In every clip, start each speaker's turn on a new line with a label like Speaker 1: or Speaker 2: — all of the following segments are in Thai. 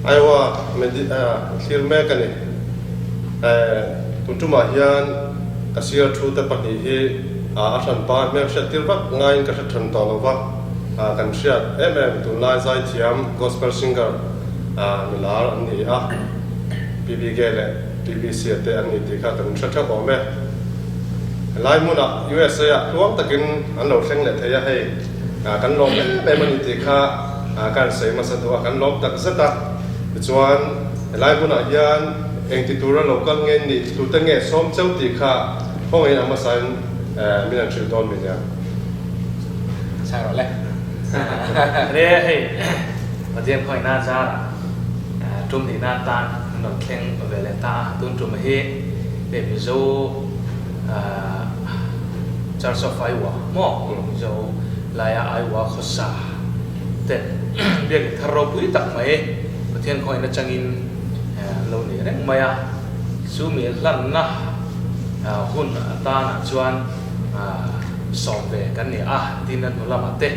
Speaker 1: ไอ้ว่าไม่ดีคิดแม่กันนี่คุณจุมาเฮียนอาศัยชูแต่ปฏิเหตุอาชันปาแม่เสียติรักง่ายก็จะทันต่อแล้วว่ากันเสียตุนไล่ใจเทียม gospel singer มิลาอันนี้BBC เลย BBC แต่อันนี้ที่ข้ากันเสียชอบบอกแม่ไล่มุนUSA ล้วนตะกินอันเราเซ็งเลยที่จะให้กันลงแม่มันที่ข้าการเสียมาสะดวกกันลงตักเสด็จจวนไล่มุนยันเองที่ตัวเรา local เงินนี่ตัวตั้งเงี้ยส้มเจ้าที่ข้าพวกเองเอามาใส่มีนันชิวตอนมีเนี่ย
Speaker 2: ใช่หรอเลย
Speaker 3: เรียให้มาเทียนคอยหน้าจ้าจุ่มที่หน้าตาหนอนแข็งเวลาตาตุนจุ่มมาให้เบบี้โจจาร์สไฟวะหม้อโจลายไอวะขสาแต่เรียกทารบุยตักไหมมาเทียนคอยน่าจังอินเราเนี่ยเรื่องไม่อะซูมีลั่นนะหุ่นตาหนักชวนสอบเวกันเนี่ยที่นั่นเรามาเตะ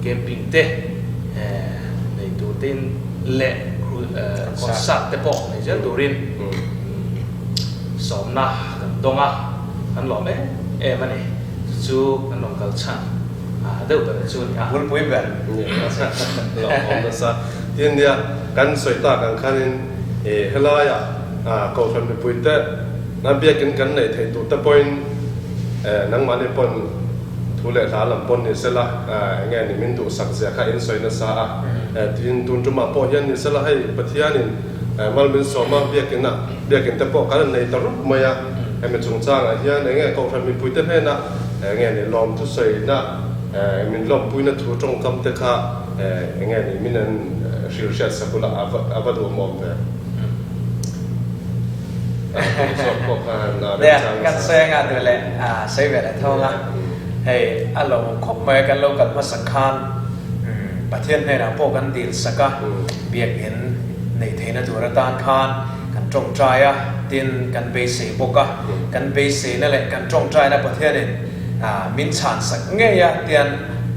Speaker 3: เกมปิ้งเตะในตัวเต้นเละคอนซัร์ตเตะปอกในเจ้าตัวรินสอบนะกันตรงอันหล่อไหมมันเนี่ยจูกันลงกัลชันเดี๋ยวตัวจูนี่
Speaker 2: วุ้นปุ้ยแบบ
Speaker 1: นี่หล่อของภาษาที่เนี่ยกันสวยตากันคันเฮลายก็ทำเป็นปุ้ยเตะนั่นเบี้ยกันในไทยตัวตะปอยนังมันในปนทุเรศลำปนนี่เสละเงี้ยนี่มันดูสักเสียข้าอินสวยนะสาที่ตุนจุมาปอยันนี่เสละให้ปฏิญาณินมันเป็นสมมาเบี้ยกันนะเบี้ยกันแต่ปอกันในตรุษมายาให้มันจงจ้างเฮียนี่เงี้ยก็ทำเป็นปุ้ยเตะให้นะเงี้ยนี่ลมทุสวยนะมันลมปุ้ยนะถูจงคำเตะข้าเงี้ยนี่มันชิลเชสสักุละอาบดูมอมเตะ
Speaker 2: เนี่ยกันเซงดูแลใช้เวลาเท่าไหร่ให้เราคบมากันเรากันมาสังขารประเทศในเราพวกกันดีสักก็เบียดเห็นในเทนตัวรัตานคานกันจงใจดินกันเบสีพวกกันเบสีนั่นแหละกันจงใจในประเทศนี้มินชานสักเงี้ยเตียน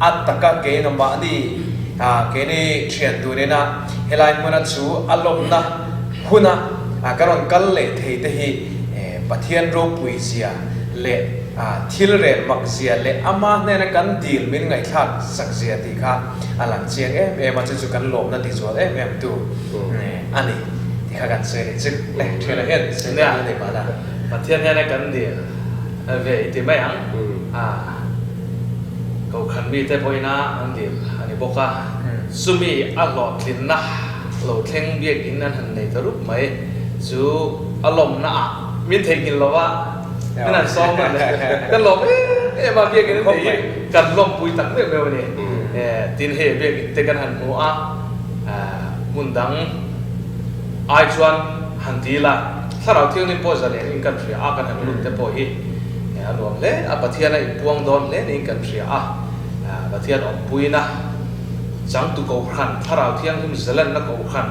Speaker 2: อัตตะกะเกนมาดีเกนี่เชียนดูเนี่ยนะเฮลัยมันชูอารมณ์นะหุ่นการอนกันเละเทเตหีประเทศโรปุยเสียเละทิลเรนมักเสียเละอามาเนี่ยนะกันดีลมินไงข้าสักเสียตีข้าหลังเชียงมันจะสุกันลมนั่นที่ส่วนดูอันนี้ที่ข้ากันเสียจึงเละเทเลเห็นเสียเนี่ยมาแล้ว
Speaker 3: ประเทศเนี่ยนะกันดีเวทีไม่ยังเขาขันมีแต่พอยนะอันเดียวอันนี้บอกว่าสุมีอัลลอฮ์คลินนะเราเข่งเบียกินนั้นในตรุษไหมจูอารมณ์นะมินเทกินเราว่าไม่นั่นซ้อมกันเลยกันหลบมาเบียกินนั่นดีกันล้มปุยตักเรื่องเร็วนี่ตีนเฮเบียกินแต่กันหันหัวมุนดังไอชวนหันทีละถ้าเราเที่ยวนี่พอจะเล่นอินกันเสียกันหันรุ่นแต่พอฮีรวมเล่ประเทศอะไรพวงโดนเล่นอินกันเสียประเทศออกปุยนะจังตุกขันถ้าเราเที่ยวที่มิสเลนนักกขัน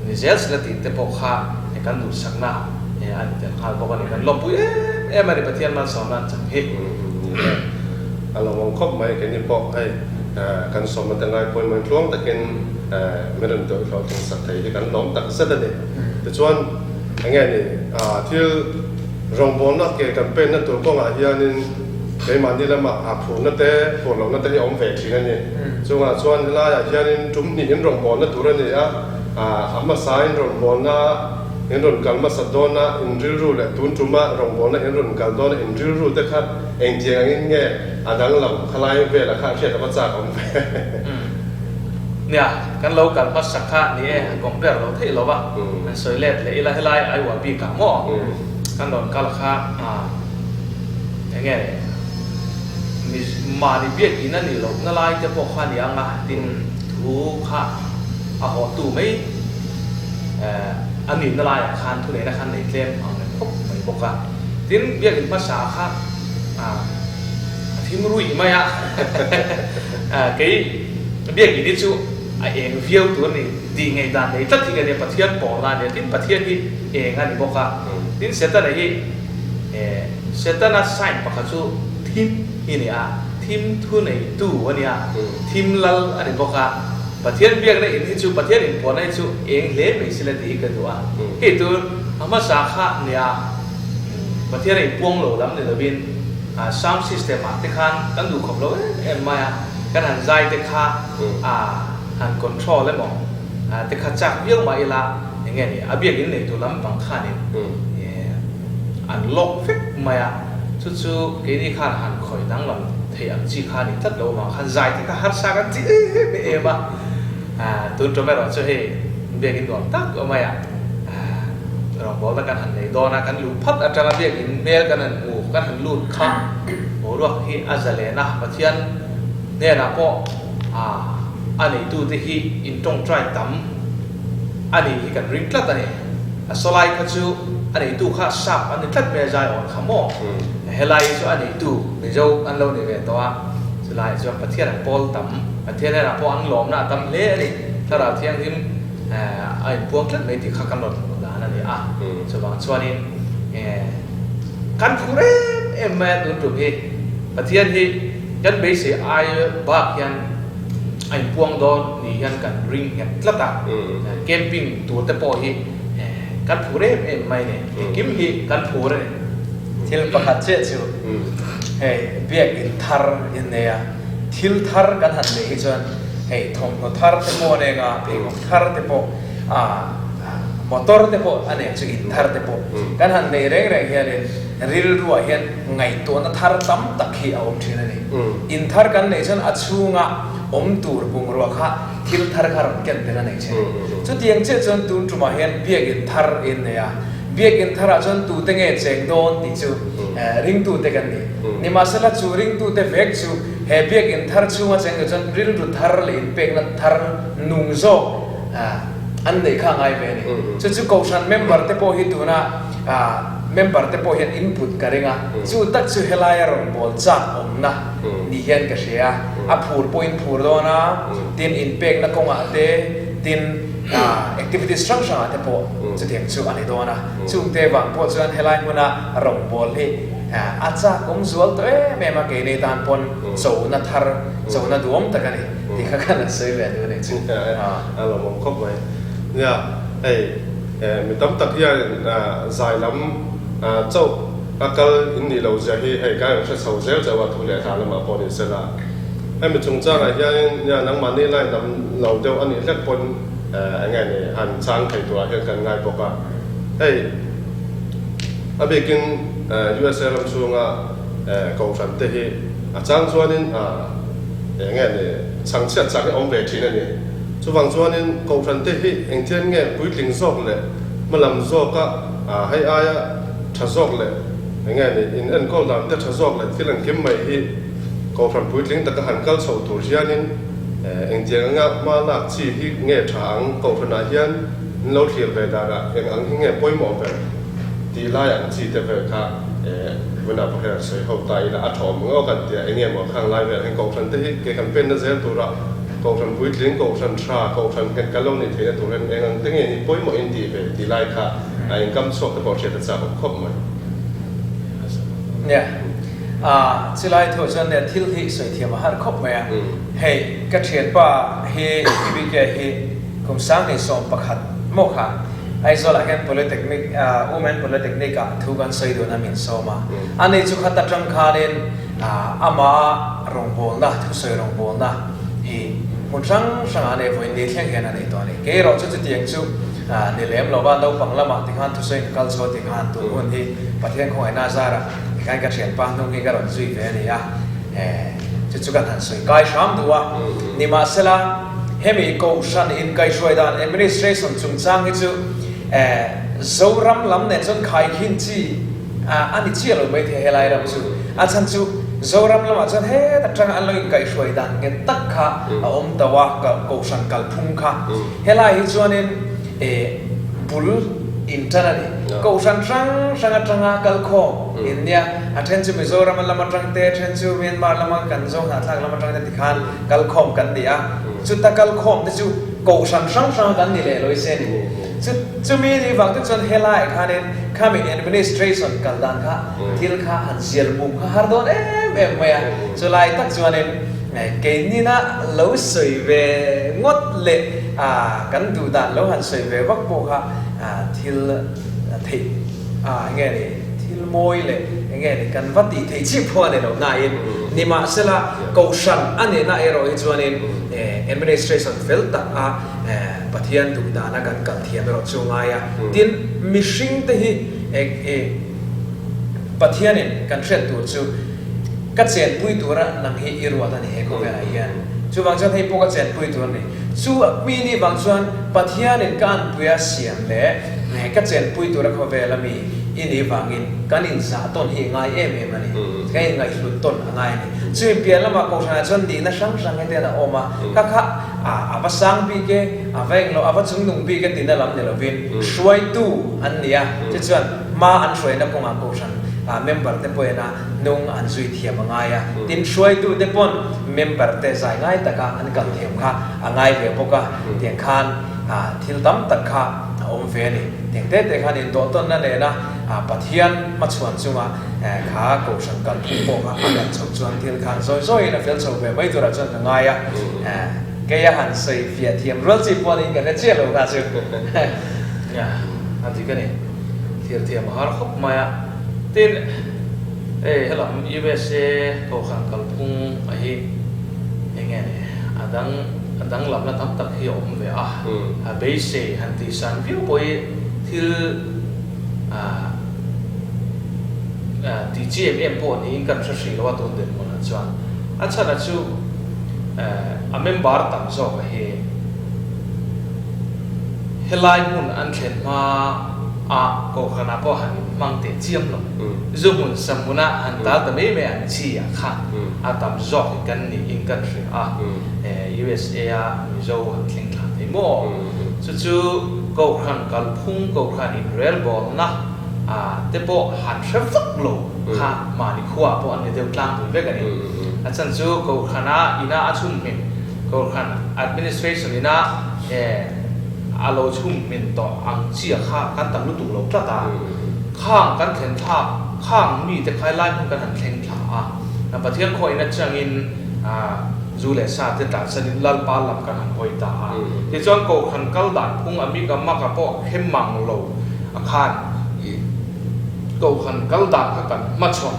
Speaker 3: นี่เจสเลติแต่พอขาในการดูสักหน้าอันเดียวกันบอกว่าในการลบปุยมาในประเทศมันสอนนั่นจังเฮ
Speaker 1: เรามองครบไหมกันนี่บอกให้การสอนมันแต่ไงคนมันช่วงแต่กันไม่ได้ตัวเราถึงสักทีกันล้มตักเสด็จแต่ส่วนอย่างเงี้ยนี่ที่โรงพยาบาลนักเกี่ยวกับเป็นนั่นตัวก็อาเฮียนี่ไปมันนี่ละมาผูนั่นแต่ผูเรานั่นแต่ที่อมเวทีนั่นนี่ส่วนล่าอาเฮียนี่จุ่มนี่โรงพยาบาลนั่นตัวนี่อามาสายโรงพยาบาลน่ะเห็นรุ่นกันมาสัตว์โดนนะอินทรีรู้เลยตุนจุ่มโรงพยาบาลน่ะเห็นรุ่นกันโดนอินทรีรู้แต่ครับเองเจียงเงี้ยดังหลังคลายเวล่ะข้าเชื่อแต่ว่าจากอมเว
Speaker 3: เนี่ยกันเรากันภาษาข้านี่กองเปล่าเราที่เราว่าสวยเล็ดเลยละให้ไล่ไอ้หัวปีกหม้อกันโดนกันราคาอย่างเงี้ยมีมาในเบียกินนั่นนี่เราเงาไล่จะพวกข้านี่ยังดินถูข้าหัวตู้ไม่อันนี้เงาไล่คันทุเรศคันในเล่มพวกไม่บอกว่าดินเบียกินภาษาข้าที่ไม่รู้อีกไหมกี่เบียกินนี่ชูเองวิวตัวนี้ดีไงด้านนี้ตัดที่กันเนี่ยประเทศปอลานเนี่ยที่ประเทศที่เองอันนี้บอกว่าที่เสร็จแล้วนี่เสร็จแล้วนะใส่ปากกาจูทีมนี่ทีมทุนไอ้ตู้วันนี้ทีมลัลอันนี้บอกว่า ประเทศเบียงในอินที่ชูประเทศอินปอนในชูเองเล่ไม่สิเลตีกันตัวที่ตัวอามาสาขาเนี่ยประเทศอินปวงโหลล้ำเนี่ยเราบินsound system ที่ขันกันดูขบเรามากันหันใจที่ขาหัน control เลยมั้งที่ขาจักเยอะมาอีละอย่างเงี้ยนี่อาเบียงอินเนี่ยตัวล้ำบางข้านี่อันล็อกฟิกมาจู่ๆเกนี่ข้าหันคอยตั้งลำเทียมจีข้านี่ทัดเราบางหันใจที่ข้าหัดสักกันจีไม่เอ็มตัวจอมไม่รอดเชื่อให้เบียงอินก่อนตักก็มาเราบอกแล้วกันหันในดอนะกันลูพัดอาจารย์เบียกินเมลกันนั่นโอ้กันหันลูดข้าโอ้รู้ที่อาจารย์นะประเทศเนี่ยนะพ่ออันนี้ดูที่อินตรงใจตั้มอันนี้ที่กันริงกลัดอันนี้สไลด์ก็ชูอันนี้ดูข้าซับอันนี้กลัดเมจายอ่อนขโมยเฮลัยชูอันนี้ดูไม่เจ้าอันเราเนี่ยตัวสไลด์ชูประเทศปอลตั้มประเทศเนี่ยนะพ่ออังหลอมนะตั้มเละนี่ถ้าเราเที่ยงที่ไอ้พวกนั้นไม่ติดข้ากำหนดนั่นเองส่วนบางส่วนนี้การพูดแม่ตุนตุพี่ประเทศที่ยันเบสิไอ้บ้ายันไอ้พวงโดนนี่ยันกันริงยันกลับตาเกมปิ้งตัวเตปอฮีการพูดไม่เนี่ยกิมฮีการพูด
Speaker 2: ที่เราประกาศเชื่อชูเฮ้ยเบียกอินทาร์อินเนี่ยทิลทาร์กันหันเลยจนเฮ้ยทงทาร์เตปอเนี่ยงาเพียงทาร์เตปอmotor tepo ane chu in thar tepo kan han nei reng reng hian ril ruwa hian ngai to na thar tam tak hi awm thina ni in thar kan nei chan achunga om tur bung ruwa kha thil thar khar ken tena nei che chu tiang che chon tun tuma hian biak in thar in ne ya biak in thar a chon tu te nge cheng don ti chu ring tu te kan ni masala chu ring tu te vek chu he biak in thar chunga cheng chon ril ru thar le in pek na thar nung zoอันนี้ข้างไอ้เว้ยนี่จู่ๆเขาชันเมมเบอร์เตปโอฮิตุนะเมมเบอร์เตปโอฮิตอินพุตกันเองจู่ตัดจู่เฮลายรอนบอลจับอมนะนี่เห็นกันเสียพูดพอยน์พูดโดนะทีนอินเปกนักกงอาเตทีนแอคทิวิตี้สตรัคเจอร์เตปโอจู่เถียงจู่อันนี้โดนะจู่เทวังพอจู่อันเฮลายมุนะรอนบอลที่อาจจะคงส่วนตัวแม่มาเกณฑ์ตานปนโซนัทฮาร์โซนัทดวมตะกันนี่ที่ข้ากันซื้อแบบนี้นี่จู่
Speaker 1: เรามองครบไว้เนี่ยมีตั้มตักยังใจล้ำเจ้าอาการอินนี่เราจะให้การใช้โซเชียลจะว่าทุเรศทางมาปนเสร็จละให้มีจงใจอะไรยังนังมันนี่ไล่นำเราเดียวอันนี้เล็กปนไงเนี่ยหันช้างไข่ตัวเห็นกันง่ายปกติอาเบกินUSA ลำช่วงกองทัพเตะอาจารย์ส่วนนี้ไงเนี่ยสังเกตจากที่องค์เวทีนั่นนี่ส่วนส่วนนี้กองทัพเตะเองที่ไงปุ๋ยลิงซอกเลยมาลำซอกก็ให้อายทัศซอกเลยไงเนี่ยอินเอ็นก็ลำแต่ทัศซอกเลยที่หลังเข้มใหม่ที่กองทัพปุ๋ยลิงแต่ก็หันกัลสาวตัวเชียนี่เองที่งะมาหลักชีที่ไงทางกองทัพนายยันเราเทียบไปได้ละเองอันที่ไงป่วยหมอไปทีไล่อย่างที่เทพค่ะเวลาพวกเราใช้เขาตายละอัฐมก็กันเดียไอเนี่ยหมอข้างไล่แบบให้กองทัพที่เกี่ยวกับเป็นนั่นเองตัวละกองทัพปุ๋ยลิงกองทัพชากองทัพกันกันลงในเทศตัวเองอันที่นี่ป่วยหมออินดีไปทีไล่ค่ะไอ้กำสอบที่บอกเชื่อจะจับครบไหม
Speaker 2: เนี่ยสิไลท์ทั่วจนเนี่ยทิลที่สวยเทียมมาหาครบไหมเฮ้กระเทียนป่าเฮ้วิกเกเฮ้คงสร้างในสมประคัดโมฆะไอ้โซลาร์แกน polytechnic women polytechnic อ่ะทุกคนใส่ดูน้ำมินโซมาอันนี้จุดขัดจังคาเรนอามาโรงบอลนะทุกใส่โรงบอลนะเฮ้คนช่างอันนี้วันนี้เที่ยงกันอันนี้ตัวนี้เกี่ยวกับจุดเตียงจุดนี่เลี้ยงเราบ้านเราฟังละมาที่งานทุกสิ่งกัลโซที่งานตัวคนที่ประเทศของไอ้นาซาระการกระเทียนป่าตรงนี้ก็ร้อนสุดเลยนี่อ่ะจุดกันทันสุดกายชามตัวนี่มาเสละเฮมิโกชันอินไกช่วยด้าน administration จุงจ้างที่จุโซรัมลำเนี่ยจนขายหินจีอันนี้เชี่ยวเลยไม่เท่าไรเราจุอาจารย์จุโซรัมลำอาจารย์เฮ้แต่จังอันเลยไกช่วยด้านเงินตักค่ะอมตะวะกับโกชันกัลพุ่งค่ะเฮลัยที่จวนเนี่ยบุลอินเทอร์เน็ตโกชันจังกัลโคอินเดียอาจารย์จุมิโซรัมลำมาจังเตะอาจารย์จุเมียนมาลำมากันโซหาทางลำมาจังเตะที่ขันกัลโคมกันเดียจุดตะกัลโคมที่จุโกชันกันนี่เลยเลยเส้นจะมีที่ฟังทุกคนเฮลัยค่ะเนี่ยข้ามี administration กันดันค่ะที่เราค่ะหันเสียลมุมค่ะฮาร์ดอนเอ็มไหมอ่ะจะไล่ตักจวนเนี่ย เกนี่นะเราสวยเวงดเละกันดูด่านเราหันสวยเววักโบค่ะทิลทิเงี้ยนี่ทิลมวยเลยเงี้ยนี่กันวัดดีที่ชิพอเนี่ยเราหน้าอินนี่มาเสละกูชันอันนี้น่าเอโร่อีจวนอินadministration field ปะเทียนดูด่านกันกับเทียนเราจูงไงดินมิชิงที่ปะเทียนนี่กันเชื่อตัวจูกัจเจนปุยตัวนั้นนั่งให้อิรัวตันเฮก็เวลาอย่างจูบางส่วนให้พวกกัจเจนปุยตัวนี้จูมีนี่บางส่วนปะเทียนนี่การปุยเสียงเละกัจเจนปุยตัวนั้นก็เวลามีอินี่บางอินการอินสาต้นเฮง่ายมันนี่ก็ยังไงสุดต้นง่ายนี่จูเปลี่ยนแล้วมาโฆษณาจนดีนะช่างให้เดนะออกมาค่ะภาษาปีเกเวงเราภาษาจุงปีเกตินะลำเนี่ยเราเป็นช่วยตู้อันนี้จะชวนมาอันช่วยนักกงอาโฆษณาmember เตปอยนะนุ่งอันสุยเทียมง่ายตินช่วยตู้เตปอน member เตใจง่ายแต่ก็อันกันเทียมค่ะง่ายเดียวพวกก็เทียงคันทิลตั้มตักค่ะอมเฟนี่เทียงเตะคันอินตัวต้นนั่นเองนะปะเทียนมาชวนจุงขาโกชังกันพวกก็กันชวนทิลคันซอยนะเฟลชอบไม่ตัวเราจนง่ายแกยังหันใส่เฟียเทียมรถจีบวันนี้กันเจี๊ยบเลยนะจู
Speaker 3: เนี่ยอันที่กันนี่เทียมหาครบมาtin helam USA ko khang kalpung ahi enge ne adang lam na tam tak hi om ve a be se han ti san view boy thil ti GMM po ni kan sa shi lo ton den mon chuan acha na chu a member tam zo hi helai mun an khen ma ko khana po han mang te chiam lo zumun samuna han ta ta me an chi kha atam zo kan ni in country USA mi zo han thing tha ni mo chu ko khan kal phung ko khan in real ball na te po han shafak lo kha ma ni khwa po an de tlang bu ve kan ni achan chu ko khana ina achum me ko khan administration ina alo chum min to ang chia kha kan tam lu tu lo tla ta khang kan thlen tha khang mi te khai lai mun kan han thlen tha na pathian khoi na changin zu le sa te ta sanin lal pa lam kan han hoi ta ti chon ko khan kal dan phung ami ka ma ka po khem mang lo khan ko khan kal dan ka kan ma chon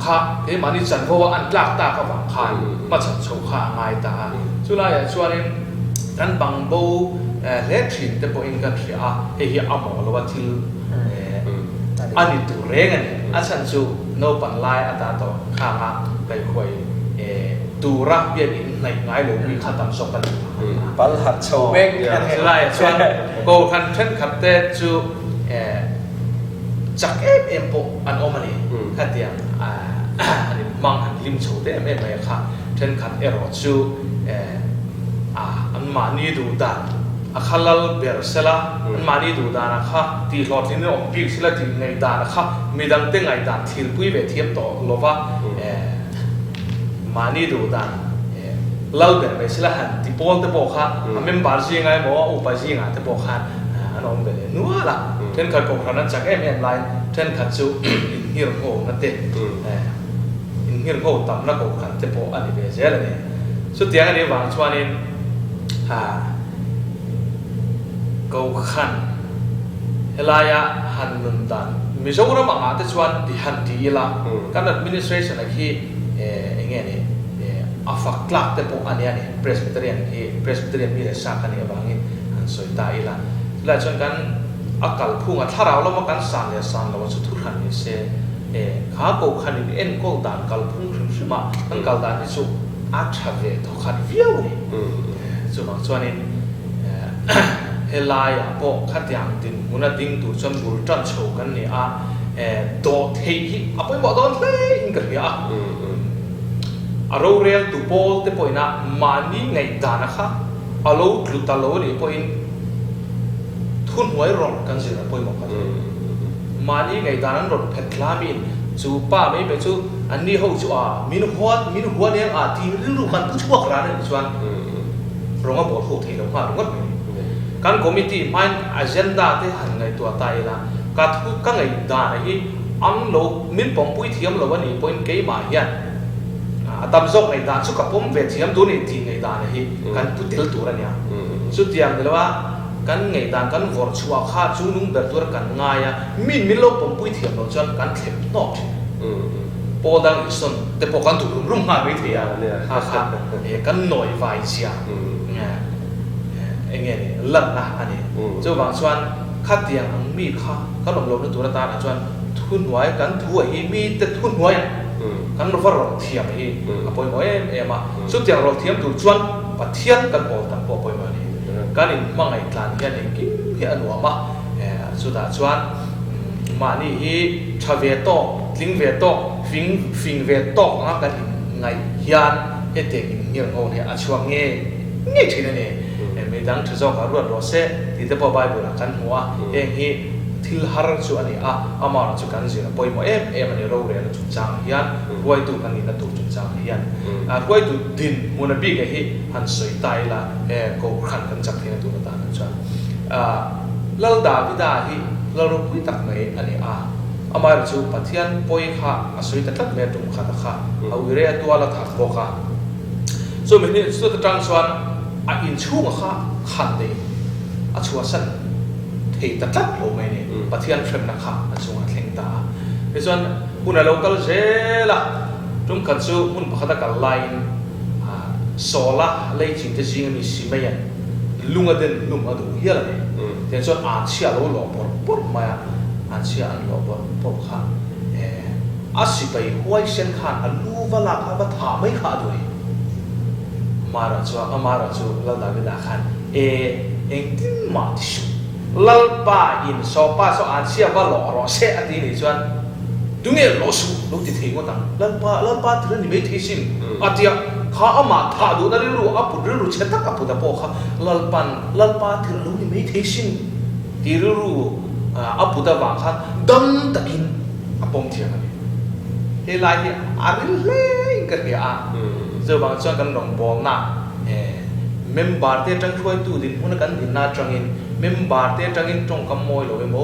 Speaker 3: kha e mani chan ho an tlak ta ka wa khan ma chan chho kha ngai ta chu la ya chuanin kan bang bo le thin te po in kan ria he hi amo lo wa thil ani tu rengan asan chu no pan lai ata to khanga kai khoi tu ra bien in nai ngai lo mi khatam so kan
Speaker 2: pal hat cho mek
Speaker 3: lai chuan ko khan then khat te chu chak em po an omani khatia ani mang han lim chho te em mai kha then khat ero chu an mani du ta akhalal bersela an mani du da na kha ti lot ni om pi sila ti ngai da na kha midang te ngai da thil pui ve thiam to lova mani du da lal ber be sila han ti pol te bo kha amem bar ji ngai mo u pa ji nga te bo kha an om be nu la ten khat ko khana chak em line ten khat chu hir ho na te in hir ho tam na ko khan te bo ani be zela ne so tiang ani wang chuanin ko khan helaya han nun dan mizoram anga te chuan ti han ti ila kan administration a khi enge ne afak klak te po ani presbyterian mi le sa kan ni bangi han soi ta ila la chuan kan akal phunga tharau lo ma kan san lo chu thu han ni se kha ko khan ni en ko dan kal phung shima kan kal dan ni chu a thave to khan viau ni chu ma chuan in helaya po khatyang tin muna ding tu chon bul tan chho kan ni do thei hi apoi mo don hlei in ka ria aro real tu bol te poina mani ngai dana kha alo tlutalo ni poin thun huai ron kan sira poi mo ka mani ngai dana ron phetlamin chu pa me be chu anni ho chu min huat yang ti ru kan tu chuak ra ni chuan ronga bol ho thei lo ma ronga kan committee mind agenda te han ngai tua tai la ka thu ka ngai da na hi am lo min pom pui thiam lo ni point ke ma hian ตำซกไอ้ด่านสุกับผมเวทีมตัวนี้ทีไอ้ด่านนี่กันพุทธิลตัวเนี่ยสุดที่อย่างเดียวว่ากันไงด่านกันวอร์ชัวข้าจูนุ่งเบิดตัวกันง่ายมินลบผมปุ้ยเทียมเราจนกันเข็มนอกพอดังอีสนแต่พอกันถูกรุ่มง่ายไม่เทียครับกันหน่อยไฟเชียเนี่ยไอ้เงี้ยนี่ลั่นนะอันนี้เจ้าบางส่วนข้าเตียงมีข้าก็ลงลงในตัวตาส่วนทุนไว้กันถั่วอีมีแต่ทุนไว้กันเราเราเทียมอีปอยมวยมาสุดที่เราเทียมดูส่วนปัจเทียนกันพอตั้งพอปอยมวยนี่กันนี่มั่งไอ้กลางยันนี่กินเหี้ยหนัวมาสุดท้ายส่วนมานี่อีชาเวโต้ลิงเวโต้ฟิงเวโต้นะกันไงยันเอเด็กเงี้ยงงเนี่ยช่วงเงี้ยทีนั้นเนี่ยไม่ดังทุกอย่างรวดรอเสที่จะพอใบบุญกันหัวเองฮีทิลฮาร์ชอันนี้อามาร์ชกันสิปอยมวยมันเราเรียนจุดจางยันรวยตัวกันนี่นะตัวจุดจางยันรวยตัวดินมุนบีกฮีหันสวยตายละก็ขันกันจับที่นั่นตัวตานั่นจ้ะเราดาวิดาฮีเรารู้คุยตักไหนอันนี้อามาร์จูปัทยันปอยข้าสวยตัดเมตุมข้าตะข้าเอาวิเรียตัวละถักโบข้าส่วนมันนี่สุดจังส่วนอินชูงข้าขันดีชัวสันที่ตัดโลไม่เนี่ยปัทยันเทรมนักข้าอันสูงอันเข่งตาในส่วนคุณเราก็เจล่ะตรงกันสู้คุณพักตะกันไลน์โซล่าเลยจริงจะจริงมีสิไม่ยันลุงอดินลุงอดูเฮียอะไรแต่ส่วนอาเชียเราหล่อปนมาอาเชียอันหล่อปนข้าอาศิไปห้วยเส้นข้านอันรู้ว่าลักว่าถามไม่ขาดด้วยมาราจูเราดาวิดาขันเองที่มาที่สุดลัลป้าอินสอบป้าสอบอาเชียว่าหล่อรอเสียอันนี้นี่ส่วนดูเนี่ยหล่อสุดลูกที่ทิ้งก็ตั้งลัลป้าที่นี่ไม่ทิ้งสิอาเดียข้าอามาถ้าดูนั่นรู้อาปุรู้เช็ดตักอาปุตะโปข้าลัลป้าที่ลูกนี่ไม่ทิ้งสิที่รู้อาปุตะวางข้าดังตะกินอาปมเทียนเฮลัยอาริเล่กันเนี่ยเจ้าบางส่วนกันหลงบอลน่ะเมมบาร์เตจังช่วยตู้ดินหุ่นกันดินน่าจังอินเมมบาร์เตจังอินตรงกำมวยเราเอโม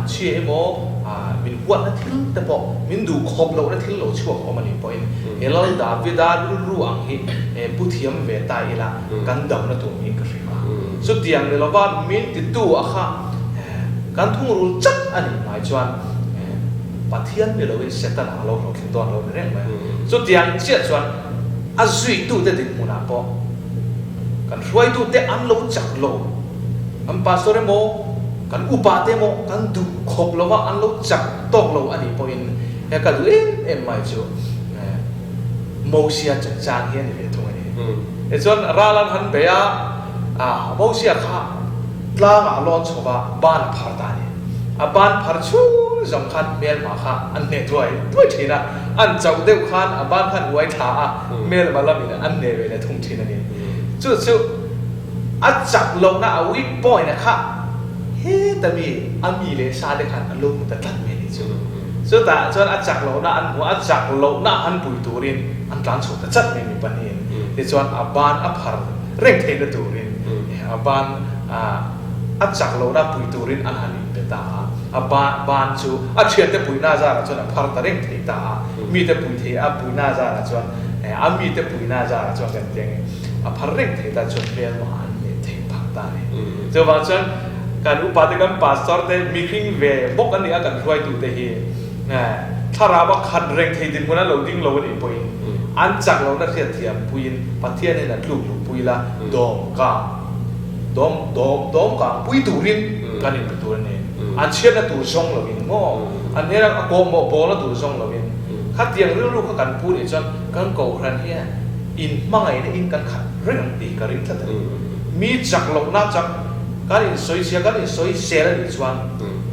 Speaker 3: เชี่ยเอโมมินวัดนั่นทิ้งแต่พอมินดูขบเรานั่นทิ้งเราชั่วของมันนี่พออินเฮลัยดาวิดารู้อังฮิผู้เทียมเวตายละกันดำนั่นตัวมินก็สิมาสุดที่อย่างนี้เราว่ามินติดตัวอะค่ะกันทุ่งรู้จักอันนี้หมายจวนปัทยันเราเป็นเซตันเราคิดตัวเราเรื่องไหมสุดที่อย่างเชี่ยส่วนอาศัยตัวเด็กมุนาปอกันช่วยตัวเด็กอันเราจักเราอันภาษาเรโมกันอุปาเตโมกันดูขบเราว่าอันเราจักตกเราอันนี้พออินเอกดูไม่จูโมเสียจังจางเฮียนเรื่องตรงนี้ส่วนราลันหันเบียโมเสียข้าลางอารมณ์ชอบบ้านพาร์ตานีบ้านพาร์ชูสำคัญเมลมาข้าอันเนด้วยทีนะอันเจ้าเด็กข้านบ้านข้านไว้ท่าเมลมาแล้วมีอันเนเวลทุ่งทีนั่นเองจู่อัจจักลงนะเอาวิปอยนะข้าเฮ้แต่มีอันมีเลสาเด็กขันอันลงแต่ตั้งเมลิจู่แต่ส่วนอัจจักลงนะอันหัวอัจจักลงนะอันปุยตูรินอันกลางสุดแต่จัดไม่มีปัญหาแต่ส่วนบ้านพาร์เร่งเทนตูรินบ้านอัจจักลงนะปุยตูรินอันหันเปตาบ้านจู่เชื่อแต่ปุยน่าจะส่วนพาร์ตเร่งเทตามีแต่ปุยเทียปุยน่าจะส่วนมีแต่ปุยน่าจะส่วนกันเองพาร์เร่งเทตาส่วนเมลมาอันเทพาร์ตานี่เจ้าบางส่วนการอุปาติกันปัสสาวะเตมีครึ่งเวบอกกันนี่อาการรวยตัวเตะถ้าเราว่าขัดเร่งเทดินคนนั้นเราดิ้งเราเนี่ยปุยอันจากเราได้เทียมปุยปัทเทียนเนี่ยนะลูกปุยละดอมกางปุยตูรินกันนี่เป็นตัวนี้อันเชื่อนะตัวซองเราเองง้ออันนี้เราโกมบอกแล้วตัวซองเราเองขัดเตียงเรื่องลูกเขากันพูดเนี่ยจนกันโกรันเฮียอินมั่งไงเนี่ยอินกันขัดเรื่องตีกันริมทัดมีจากเราหน้าจากการอินสวยเสียการอินสวยเสียแล้วนี่ชวน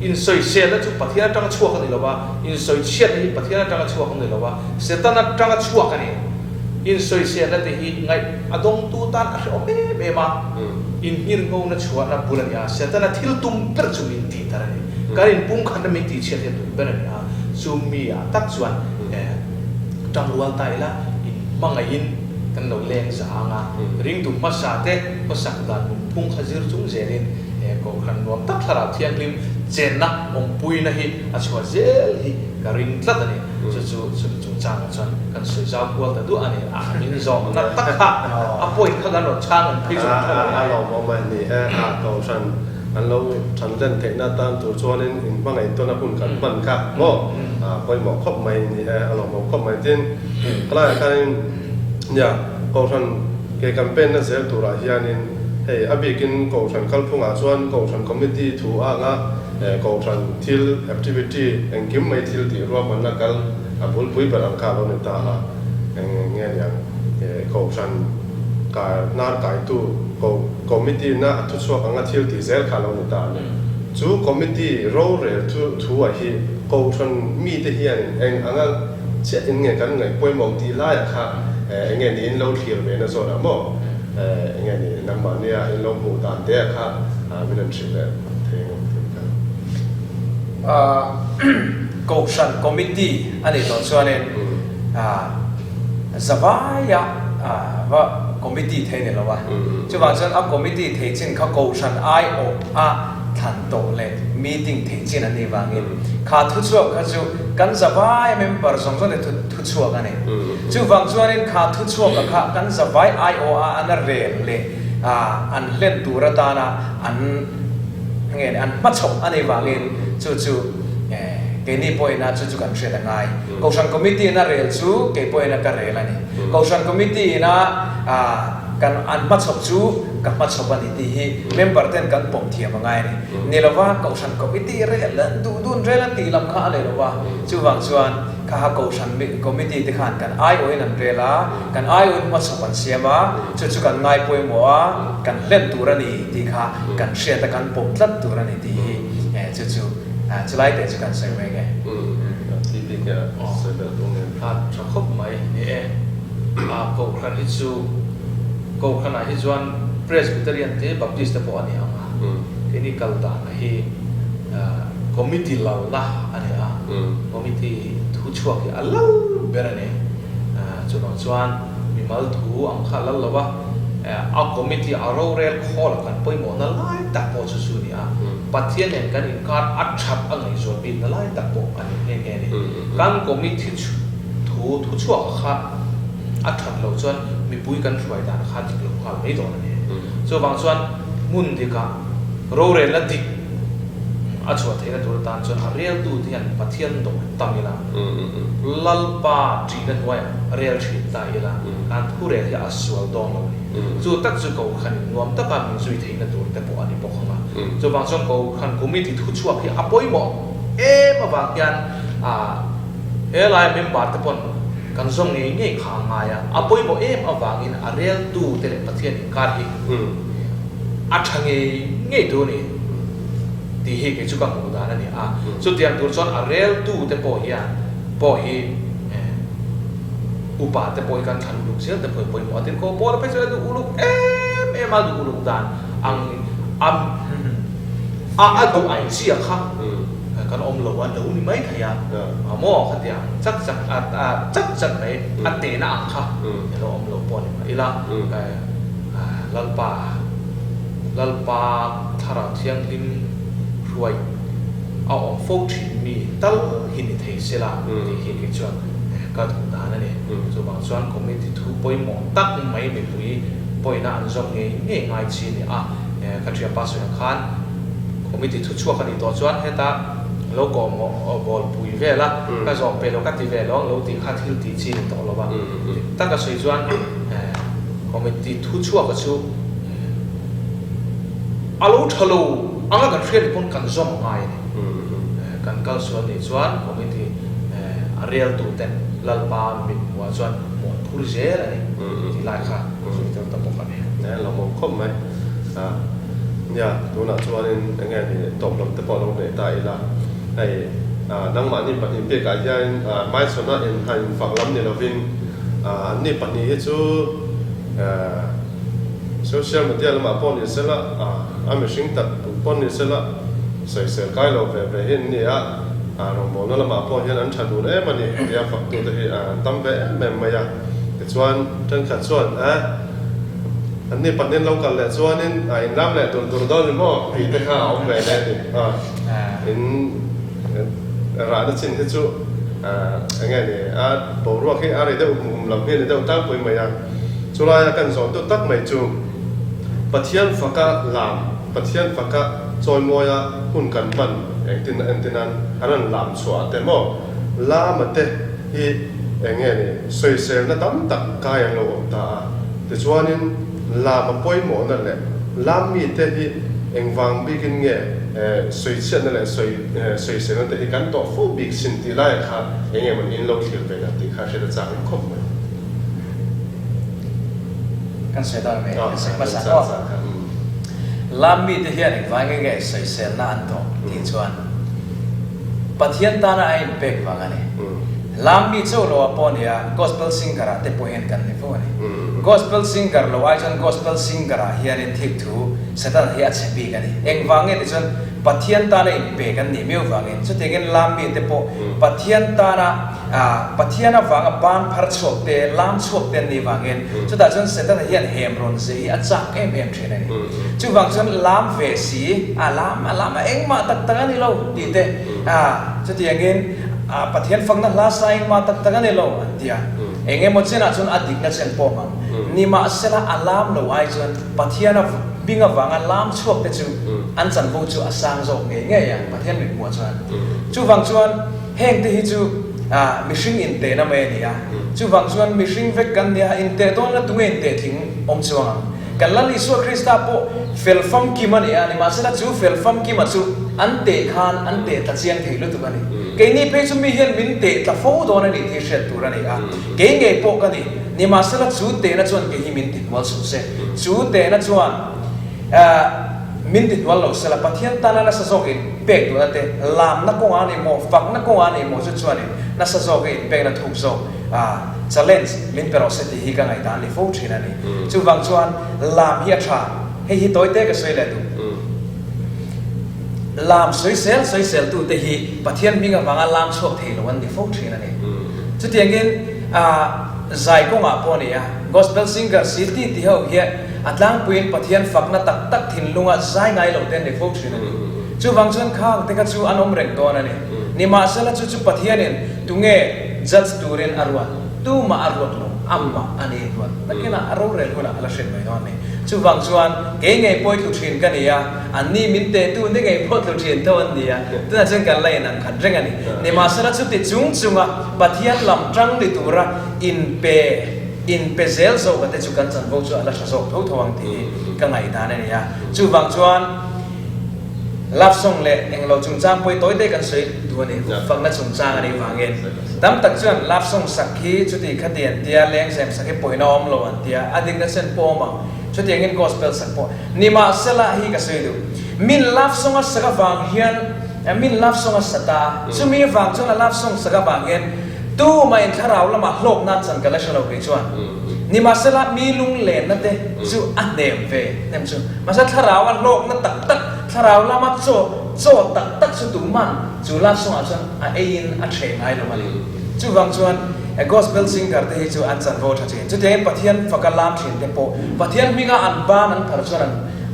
Speaker 3: อินสวยเสียแล้วจุดปฏิญาณจังชั่วกันนี่หรอวะอินสวยเสียนี่ปฏิญาณจังชั่วกันนี่หรอวะเสตันจังชั่วกันนี่อินสวยเสียแล้วที่ไงอดงตูตันอะไรโอ้เม่มาอินฮิร์งงนัชั่วนับบุญเนี่ยเสตันทิลตุมเปิดจุลินตีตานี่การอินปุ่งขันไม่ตีเชียร์ตุมเปิดเนี่ยซูมีตักชวนจังรวลตายละอินมังไงอินกันเราเลี้ยงสางริงตุมาสาเตก็สักดานพุ่งขจิรจุงเจรินก็ขันรวมตักทาราเทียงลิมเจนนะองปุยนะฮีอาชัวเจลฮีการิงตัดนี่ chu chang chan kan sui zau kwal ta du ani min zo na takha apoi khagan ro chang an phei zo
Speaker 1: lo mo ma ni ko san an lo chan den te na tan tu chuan in ba ngai to na kun kan ban kha mo koi mo khop mai ni lo mo khop mai tin kala kan ya ko san ke campaign na zel tu ra hianin hei abikin ko san kalphunga chuan ko san committee thu anga ko san thil activity engkim mai thil ti ro man na kal abul pui barang ka lo ni ta nge yang ko san ka nar kai tu ko committee na thu chuak anga thil ti zel kha lo ni ta ni chu committee ro re thu a hi ko san mi te hian eng anga che in nge kan ngai poi mong ti la ya kha nge ni in lo thir ve na zo na mo nge ni nam ma ni in lo mu ta te kha min an chi le
Speaker 2: cầu sản committee anh ấy nói cho nên zavaya và committee thế này là vậy chứ bạn chân áp committee thế trên các cầu sản ai ở thành tổ lệ meeting thế trên anh ấy vang in khá thu chuộc khá chú căn zavaya member xong rồi thu chuộc anh ấy chứ vang cho nên khá thu chuộc khá căn zavaya ai ở anh ấy về lệ anh lên tu ra ta na anh nghe anh bắt chọc anh ấy vang in chú cái này point na chú cần sẽ là ngay cầu sản committee na rel chú cái point na cái rel này cầu sản committee na cần ăn bắt chọc chú các bắt chọc anh thì member tên cần bổng thiệp mà ngay này nên là va cầu sản committee rel lần đun rel lần tì làm khá này là va chú vàng chuan cả cầu sản committee thì khán cần ai oi nằm rel lá cần ai oi bắt chọc anh xem á chú cần ngay point mua cần lên tu ra này thì khá cần sẽ ta cần bổng lát tu ra này thì chú chú lại để chú cần xem về cái
Speaker 1: thì cái sẽ được đúng không
Speaker 3: trong khúc mấy nè cầu khăn hít chú cầu khăn này hít chuan Presbyterian thế Baptist bộ anh em cái này cầu ta này committee lâu la anh committee thu chuộc thì lâu bên này cho nó chuan mình mới thu ông khá lâu rồi committee aro rel call kan poi mo na lai ta po chu chu ni pathian en kan in kar achap angai zo bin na lai ta po ani nge ni kan committee thu chu kha achap lo chuan mi pui kan ruai dan kha tik lo kha mai do ni so bang chuan mun di ka ro rel la dik achwa theina tur tan chuan real tu thian pathian do tamila lalpa ti na huai real thi ta ila kan thu re ya aswal do lo chú tất chú cầu khăn nuông tất cả mình duy thấy là tuổi tại bộ anh đi bộ không à chú vàng xong cầu khăn của mình thì thu chuộc thì áp bối mỏ em mà vàng kian em lại mình bảo tập bọn cần xong này nghe khang ngay áp bối mỏ em mà vàng in real tu để phát triển cái gì áp thằng nghe tu này thì hệ cái chú càng ngủ đàn này chú tiền tuổi son real tu để bộ hi upa te poi kan than luk sel te poi mo tin ko pol pe sel du uluk em a du uluk dan ang du ai sia kha kan om lo wa lo ni mai thaya mo kha tia chắc chắc mai te na ang kha lo om lo pon ila lalpa thara thiang lim ruai a om fo thi mi tal hin thei sela ti hi ki chuan cái thủ đàn này, rồi bằng chuan committee thu bồi mỏng tắc mấy mình bùi bồi na ăn giống nghe ngay chi này cái chuyện ba mươi khan committee thu chua cái gì đó chuan hết ta lâu có một bồi bùi về la cái dòng về lâu cái gì về lâu thì khát thiếu tí chi đó là vậy, tất cả suy chuan committee thu chua cái chú alo thalo anh cái chuyện con cần giống ngay cần câu xuân này chuan committee real tu ten lalpa mit wa chuan mo phur je la ni ti lai kha chu ta ta pok ani
Speaker 1: nè lo mo khom mai ya tu na chuan in nge ni top lam te po long ne ta ila ai nang ma ni pa ni pe ka ya mai sona in han phak lam ni lovin ni pa ni he chu social media la ma pon ni sela a me sing ta pon ni sela sai kai lo ve hin ni rồi mọi người làm mà po hiện anh chăn nuôi em mà nè thì phật tu thì tâm vẽ mềm mày cái chuan chân khát chuan anh này bắt nên lâu cả lệ chuan nên anh làm lệ tuần đó thì mo thì thế ha ông về đây thì in ra được chín cái chú anh nghe này bầu ruộng khi ai đấy làm việc đấy tác với mày cho lại cần sổ tôi tác mày chung bát thiên phật làm bát thiên phật rồi mua hun cần phần anh tin anh làm xóa thế mà làm mà thế thì anh nghe này xây xây nó tắm tắc cái anh lâu ta thì cho nên làm mà bôi mỏนั่นแหละlàm gì thế thì anh vàng bị cái nghe xây xâyนั่นแหละxây xâyนั่นแต่ที่กันต่อฟูบิกสินที่ไล่ค่ะอันนี้มันอินโลที่เป็นอะไรที่ข้าเชื่อจะจ่ายครบไหม
Speaker 2: กันเสียดายไหมกันเสียภาษาก็ลามีที่เฮียนวางเงี้ยใส่เซลนั่นต่อที่ชวนปัจจัยตาหน้าไอ้เป็กวางอะไรลามีโจ้เราปนเฮีย gospel singer แต่พอเห็นกันนี่พวกนี้ gospel singer เราไอ้จน gospel singer เฮียนี่ทิพย์ถูเสร็จแล้วเฮียเช็คบีกันนี่เองวางเงี้ยที่จนปัจจัยตาหน้าไอ้เป็กกันนี่ไม่วางเงี้ยสุดท้ายกันลามีแต่พอปัจจัยตาหน้าปัจจัยน่ะวางบ้านพัดชกเตะลามชกเตะนี่วางเงี้ยสุดท้ายจนเสร็จแล้วเฮียเฮมรอนซีอัจฉริยะเทนนี่จู่วางจนลามเวสีลามเองมาตักตักนี่เราดีเตสุดท้ายกันปัจจัยฟังนั้นลาไซมาตักตักนี่เราอันเดียเองหมดเส้นจนอดีตนั่นเส้นปอมังนี่มาเสร็จแล้วลามเราไอ้จนปัจจัยน่ะบิงวางลามชกเตะจู่อันจันโบจู่อาสังโจเงี้ยอย่างปัจจัยมีหมวดจวนจู่วางจวนเฮงที่จู่มิชิงอินเตนะเมนี่จู่วางจวนมิชิงเวกันเนี่ยอินเตตอนนั้นตัวอินเตทิ้งจวงกันลันลิสวคริสต์อาโปเฟลฟัมกิมันเนี่ยนี่มาเสร็จจู่เฟลฟัมกิมันจู่อันเตะขานอันเตะตัดเสียงที่ลุตุกันนี่เกนี่เพจุมีเห็นมินเตะตะโฟโดนนี่ที่เช็ดตัวนี่เกงเกปกันนี่มาเสร็จจู่เตะนะจวนเกหิมินติดวัลสุเซจู่เตะนะจวนมินติดวัลลุเซละปัทยันตานะสะสกินเป็กตัวนั่นเตะลามนักกงานนี่โมฟักนักกงานนี่โมจุดจวนนี่นะสะสกินเป็กนะทุกโซchallenge มินเปโรเซติฮิกันไงตานี่โฟชินันนี่จู่วังจวนลามเฮียชาให้ฮิตอยเตะก็สวยเลยดูลามสวยเซลตัวเตะฮีปัทยันมีกับวางลามชกเทลวันนี่โฟชินันนี่จุดที่ยังใจก็งาปนี่gospel singer cityที่เขาเฮียอัตลังปุ่นปัทยันฝักนักตักถิ่นลุงใจไงเราเต้นในโฟชินันนี่จู่วังจวนข้างแต่ก็จู่อันอมเร่งตัวนั่นนี่มาเสร็จจู่ปัทยันนี่ตุงเงจัดตูเรนอารวาตู้มาอารวาลงอัมมาอันนี้วันแต่กินอารวาเรื่องคนอะไรเช่นไม่นอนนี่จู่วังจวนเก่งไงปอยลุชินกันนี่อันนี้มินเตตู้นี่ไงปอยลุชินตัวนี้ตัวนั้นกันเลยนั่งขัดเรื่องนี้นี่มาเสร็จจู่ติดจุงปัทยันลำจังดิตัวระอินเปเซลโซกันแต่จู่กันจันโบจู่อะไรชอบทุกทวังที่กันไงตาเนี่ยจู่วังจวนรับส่งเลยเองเราจุงจ้างไปตัวเด็กกันสวยตัวนี้ฟังนั่นจุงจ้างอันนี้ฟังเองตั้มตักจวนรับส่งสักขีจุดที่ขัดเดียนเดียเลี้ยงเซมสักขีปอยน้อมโลอันเดียอดีตนั่นเส้นปอมังจุดที่เงิน gospel สักปอนี่มาเสละฮีกันสวยดูมินรับส่งสักฟังเฮียนมินรับส่งสัตตาจุมีฟังจวนรับส่งสักฟังเฮียนตู้มาอินทาราวละมาโลกนั่นสันกันแล้วฉันเราไปจวนนี่มาเสละมีลุงเล่นนั่นเด้จู่อันเดมเฟเนี่ยจู่มาเสละทาราวโลกนั่นตักถ้าเราละมาโจตักสุดมันจู่ลาส่งอาจารย์เอ็นเทรนไงเรามาเลยจู่วังจวน gospel singer ที่จู่อันจันโวชัดเจนจู่เห็นปัทยันฟักลามเทรนเต็มโปปัทยันมีงานอันบ้านอันพัฒนา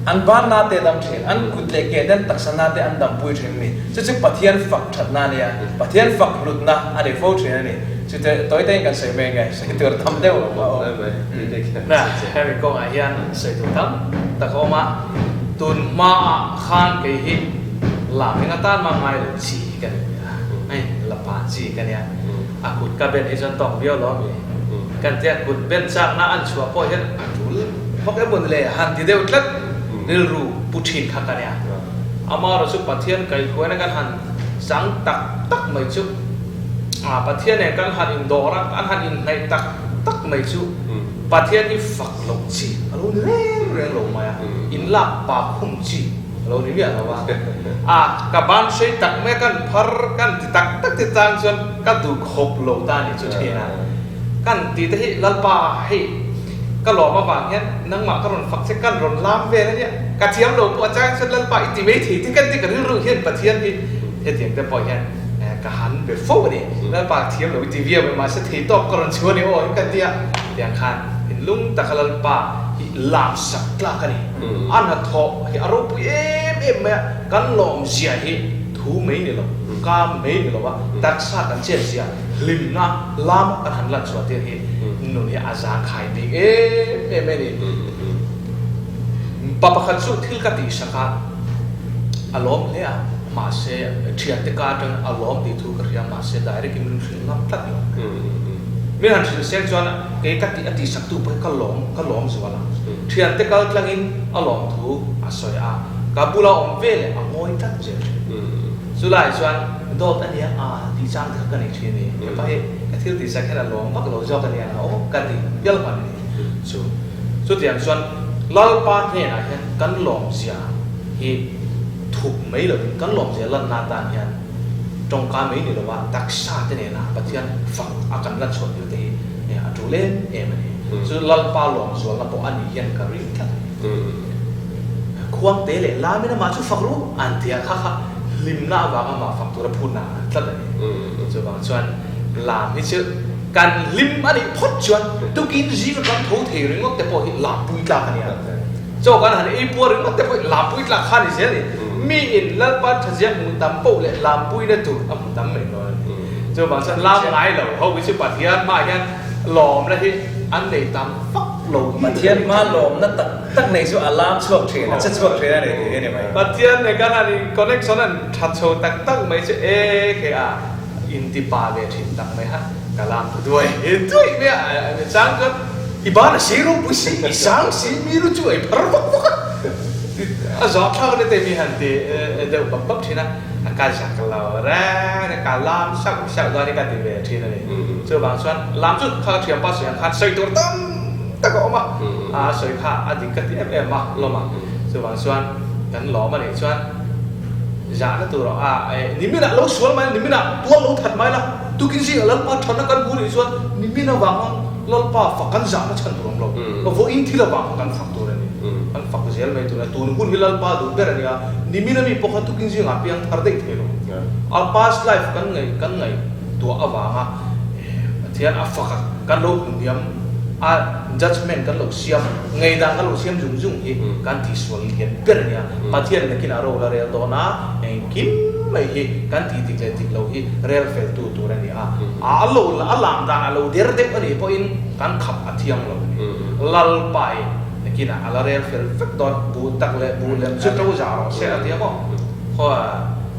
Speaker 2: อันบ้านนาเตดัมเทรนอันกุดเล็กเดินตักษณะเตอันดัมปุยเทรนนี่จู่ปัทยันฟักชัดนาเนี่ยปัทยันฟักหลุดนะอันเดียวโฟเทรนนี่จู่ตัวเองกันเสียเมงไงสิ่งที่เราทำได้ว่า
Speaker 3: น่ะแค่เป็นกองอาเฮียนเสียตัวทั้งแต่เขามาตุนมาขานเกหิหลังงั้นตานมาไงหรือชีกันไอ้ละปาชีกันเนี่ยอากุดกับเป็นเอจันตองเบี้ยวล้อมีกันเจ้ากุดเป็นจากน้าอันชัวพ่อเห็นจุลพวกไอ้บนเลยหันที่เดียวกันนี่รู้ปุถินขักกันเนี่ยอามาเราสุปเทียนไก่ควายในกันหันสังตักไม่ชุบปะเทียนเนี่ยกันหันอินโดรักอันหันอินในตักไม่ชุบปะเทียนนี่ฝักลงชีรู้เรื่องลงมาอินลับปากหุ่มชีเรานี่เนี่ยเราว่ากับบ้านใช้ตักแม่กันพัรกันตักติดจางจนกันดูขบโลตานี่จุดเทียนะกันตีตะฮิลัลปาให้ก็หล่อมาบางเงี้ยนั่งหมากระรนฝักเช็กันรนล้ามเวรเนี่ยกระเทียมโลปวดใจจนลัลปาอิติเวทีที่กันที่กันรู้เห็นปะเทียนที่เห็นอย่างแต่ปล่อยเงี้ยกระหันแบบฟูนี่ลัลปาเทียมโลอิติเวียมาสถิตตบกระรนชัวนี่โอ้ยกันเดียอย่างคันเห็นลุงตะคลัลปาลามสักกลากันนี่อันนั้นทอให้อารมณ์เอ็มเนี่ยกันลมเสียให้ทูไม่เนี่ยหรอก ก้ามไม่หรือว่าตักซากันเชี่ยเสียลิมนะลามกันหันหลังสวดเทียนนู่นนี่อาจารย์ขายดีไม่ดีปะปะขัดสุดที่กติสักการอารมณ์เนี่ยมาเสียเทียนติการจนอารมณ์ที่ถูกกระทำมาเสียได้เรื่องกินมันคือลับตัดอยู่ไม่หันสุดเสียจวนเกี่ยกติอติสักตัวไปก็หลงส่วนละเทียนติการกลางอินอารมณ์ถูกอาศัยกับบุรุษอมเวลเลยงอยตัดเสียสุดท้ายส่วนโดดอันนี้ที่จ้างเธอกันอีกทีนี้ไปกที่ที่สักแค่ละหลงมักเราจอกันเนี่ยโอ้กันดีเยอะมันนี่สุดที่ส่วนลอลปาเนี่ยนะกันหลงเสียที่ถูกไม่เลยกันหลงเสียลันนาตาเนี่ยตรงการไม่นี่หรือว่าตักชาติเนี่ยนะปะเทียนฝังอาการรันชนอยู่ที่เนี่ยจุเล่นนี่สุดลอลปาหลงส่วนละปอันนี้ยันกระริ่งกันควงเตะเลยลาไม่ได้มาชุดฝักรู้อันเดียค่ะลิมหน้าว่ามาฝักตัวพูดหนาตั้งแต่ส่วนบางส่วนลามนี่ชื่อการลิมอันนี้พดชวนตุกินจีนกันทูเทริงก็แต่พอลามปุยตากันเนี่ยเจ้ากันหันไอ้พวกริงก็แต่พอลามปุยตาขันนี่เสียเลยมีอินแล้วปัจจัยมุนตามปุ๊เลยลามปุยได้ถูกมุนตามไม่น้อยเจ้าบางส่วนลามไงเราเขาวิชิปัทยานมาเนี่ยหลอมนะที่อันไหนตามฟักหลอม
Speaker 2: ปัทยานมาหลอมนั่นตั้งในช่วงอารามช่วงเทรนจะช่วงเทรนอะไรนี่ไหม
Speaker 3: ปัทยานในการอันนี้คอนเนคชั่นนั้นทัดโชว์ตั้งไม่ใช่อินติปาเวทินตั้งไหมฮะกลามด้วยด้วยเนี่ยจังก็อีบ้านสีรูปสีสังสีมีรู้ช่วยพระวักวักจอบท่าก็ได้มีหันตีเดี๋ยวปั๊บทีนะการสักเราแร่การลามสักตอนนี้การตีเวทีนั่นเองเจ้าบางส่วนลามจุดข้าเทียมปัสอย่างขัดใส่ตัวตั้มตะกอมาใส่ข้าอดีตกันที่มาลงมาเจ้าบางส่วนกันหล่อมาเนี่ยส่วนยาตัวเรานี่มีนะเราสวนไหมนี่มีนะตัวเราถัดไหมล่ะตุกินสิเราป้าฉันกันบุญส่วนนี่มีนะบางเราป้าฝักกันจานฉันตัวเราเราพออินที่เราบางกันฝักตัวนี้kan fakir sel mai tu na tu pun hilal pa du ber ni ni mi na mi pokha tu kin jing a piang thar dei thelo al past life kan ngai tu awa ha thian a fakha kan lo niam a judgment kan lo siam ngai dang kan lo siam jung hi kan thi sual hian ber ni pathian na kin aro la rel do na kim mai hi kan ti tik lo hi rel fel tu ra ni a lo la lam dan a lo der de ani po in kan khap a thiang lo lal pai kina ala real fel fek dot bu tak le bu lem chu to ja ro se atia ko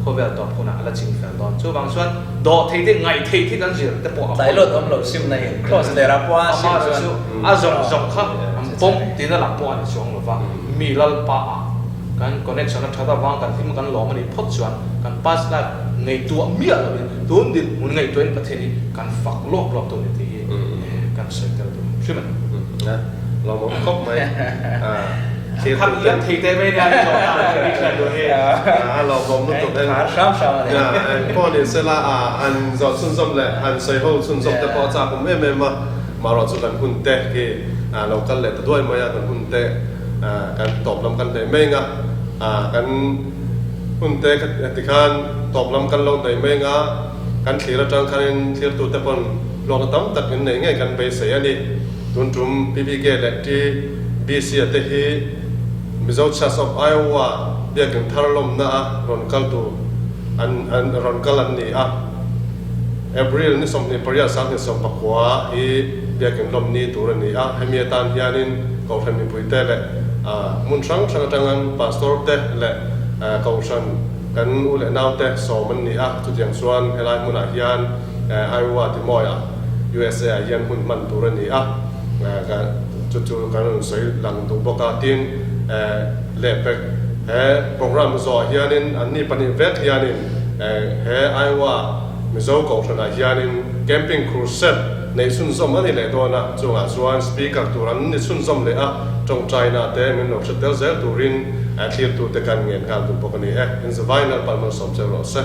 Speaker 3: kho vel dot kuna ala ching fel dot chu bang suan do thei te ngai thei thi kan jir te po
Speaker 2: tai lot om lo sim nei close de ra po sim
Speaker 3: chu a zong kha am pom ti na la po an chong lo wa mi lal pa kan connection na thada wang kan thim kan lo mani phot chuan kan pas la ngai tu mi a tun din mun ngai toin patheni kan fak lok to ni ti kan se tel tu shiman
Speaker 1: นะเรามองครบไหม
Speaker 3: ขับเลี้ยงทีได้ไม่ได้จอดนี่แหละดูเฮ้
Speaker 1: เราลงนุ่งตุกได้พ่อเนี่ยเสละอันจอดซุ่มๆเลยอันใส่หูซุ่มๆแต่พอจากผมไม่มารอจุดกันหุ่นเตะที่เรากันเลยแต่ด้วยมาอย่างกันหุ่นเตะกันตบลำกันได้ไม่งะกันหุ่นเตะที่ขันตบลำกันลงได้ไม่งะกันขี่รถจังคันขี่รถตู้แต่พอนลงตั้มตัดกันไหนไงกันไปเสียนี่ตุนจุ่มพีพีเกลที่บีซีเตฮีมิโซชัสออฟไอวาเบียกันทารลมนะรอนกัลตูอันรอนกัลันนี่เอเบริลนี่สมนี่ปริยาสักนี่สมปักหัวฮีเบียกันลมนี่ตัวนี้ให้มีตานยานินเขาทำมีปุยเตะเลยมุนช่างจังงันพาสตอร์เตะเลยเขาชันกันอุเลนาวเตะสองมันนี่จุดยังส่วนเฮลัยมุนอาฮิยันไอวาที่มอยUSA ยันหุ่นมันตัวนี้กันจู่ๆกันใส่หลังตัวบอกการทิ้งเล็บโปรแกรมสอนยันอันนี้ปนิเวทยันไอว่ามิโซกองชนะยันแคมปิ้งครูเซตในสุนทรอันนี้เลยตัวนะจงอาส่วนสปีกเกอร์ตัวนั้นในสุนทรเลยจงใจนะแต่มันนกชุดเตลเซลตัวรินที่ตัวเด็กกันเงินการตัวพวกนี้อินสไวน์ปัลมันสมเจริญเส